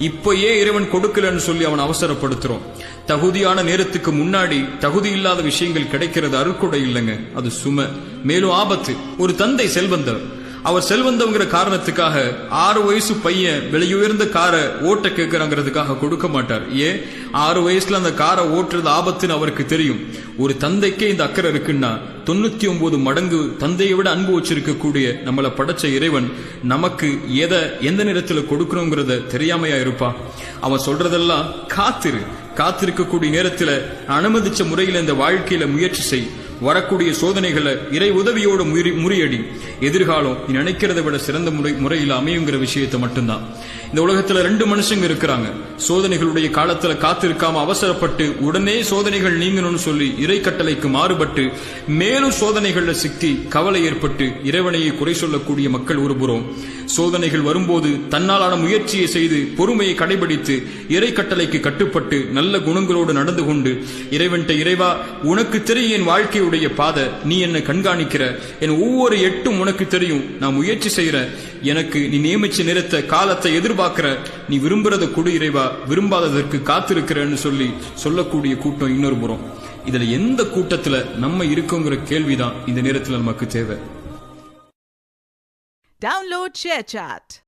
இப்ப ஏன் இறைவன் கொடுக்கலன்னு சொல்லி அவன் அவசரப்படுத்துறோம். தகுதியான நேரத்துக்கு முன்னாடி தகுதி இல்லாத விஷயங்கள் கிடைக்கிறது அருட்கொடை இல்லைங்க, அது சுமை, மேலும் ஆபத்து. ஒரு தந்தை செல்வந்தர், அவர் செல்வந்தவங்கிற காரணத்துக்காக 6 வயசு பையன் விலையுயர்ந்த காரை ஓட்ட கேட்கிறாங்கிறதுக்காக கொடுக்க மாட்டார். ஏன்? 6 வயசுல அந்த காரை ஓட்டுறது ஆபத்துன்னு அவருக்கு தெரியும். ஒரு தந்தைக்கே இந்த அக்கறை இருக்குன்னா 99 மடங்கு தந்தையை விட அன்பு வச்சிருக்கக்கூடிய நம்மளை படைச்ச இறைவன் நமக்கு எந்த நேரத்துல கொடுக்கணுங்கிறத தெரியாமையா இருப்பா? அவன் சொல்றதெல்லாம் காத்திருக்கக்கூடிய நேரத்துல அனுமதிச்ச முறையில இந்த வாழ்க்கையில முயற்சி செய், வரக்கூடிய சோதனைகளை இறை உதவியோடு முறியடி, எதிர்காலம் நீ நினைக்கிறத விட சிறந்த முறையில் அமையுங்கிற விஷயத்தை மட்டும்தான். இந்த உலகத்துல 2 மனுஷங்க இருக்கிறாங்க. சோதனைகளுடைய காலத்துல காத்திருக்காம அவசரப்பட்டு உடனே சோதனைகள் நீங்கணும்னு சொல்லி இறை கட்டளைக்கு மாறுபட்டு மேலும் சோதனைகள்ல சிக்கி கவலை ஏற்பட்டு இறைவனையை குறை சொல்லக்கூடிய மக்கள் ஒருபுறம், சோதனைகள் வரும்போது தன்னாலான முயற்சியை செய்து பொறுமையை கடைபிடித்து இறை கட்டளைக்கு கட்டுப்பட்டு நல்ல குணங்களோடு நடந்து கொண்டு இறைவன்ட்ட, இறைவா உனக்கு தெரியும் என் வாழ்க்கையுடைய பாதை, நீ என்னை கண்காணிக்கிற, என் ஒவ்வொரு எட்டும் உனக்கு தெரியும், நான் முயற்சி செய்யற, எனக்கு நீ நியமிச்ச நேரத்தை காலத்தை எதிர்பார்க்கிற, நீ விரும்புறத கொடு இறைவா, விரும்பாததற்கு காத்திருக்கிறன்னு சொல்லக்கூடிய கூட்டம் இன்னொரு புறம். இதுல எந்த கூட்டத்துல நம்ம இருக்கோங்கிற கேள்விதான் இந்த நேரத்துல நமக்கு தேவை. Download ShareChat.